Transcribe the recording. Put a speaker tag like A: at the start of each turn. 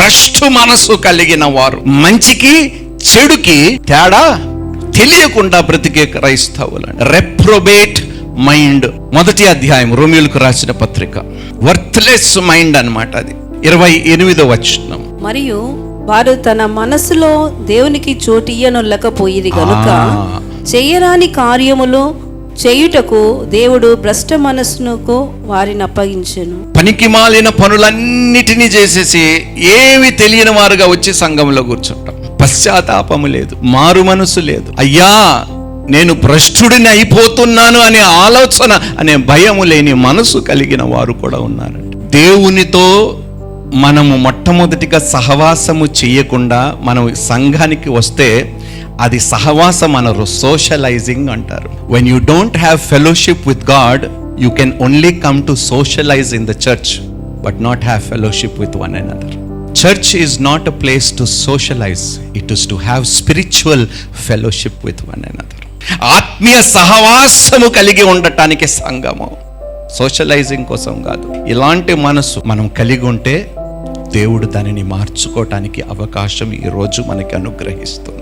A: భ్రష్టు మనసు కలిగిన వారు, మంచికి చెడుకి తేడా తెలియకుండా బ్రతికే క్రైస్తవులు. రెప్రోబేట్ మైండ్, 1వ అధ్యాయం రోమియోలకు రాసిన పత్రిక. వర్త్లెస్ మైండ్ అన్నమాట అది. 28వ వచనం.
B: మరియు వారు తన మనసులో దేవునికి చోటియ్యనొల్లకపోయిరి గనుక చేయరాని కార్యములు చేయుటకు దేవుడు భ్రష్ట మనస్సునకు వారిని అప్పగించెను.
A: పనికి మాలిన పనులన్నిటినీ చేసేసి ఏమి తెలియని వారుగా వచ్చి సంఘంలో కూర్చుంటాం. పశ్చాత్తాపము లేదు, మారు మనసు లేదు. అయ్యా నేను భ్రష్టుడిని అయిపోతున్నాను అనే ఆలోచన, అనే భయము లేని మనసు కలిగిన వారు కూడా ఉన్నారంట. దేవునితో మనము మొట్టమొదటిగా సహవాసము చేయకుండా మనం సంఘానికి వస్తే అది సహవాసం అనరు, సోషలైజింగ్ అంటారు. When you don't have fellowship with God, you can only come to socialise in the church but not have fellowship with one another. Church is not a place to socialize, it is to have spiritual fellowship with one another. ఆత్మీయ సహవాసము కలిగి ఉండటానికి సంఘము, socialising కోసం కాదు. ఇలాంటి మనసు మనం కలిగి ఉంటే దేవుడు దానిని మార్చుకోవటానికి అవకాశం ఈరోజు మనకి అనుగ్రహిస్తుంది.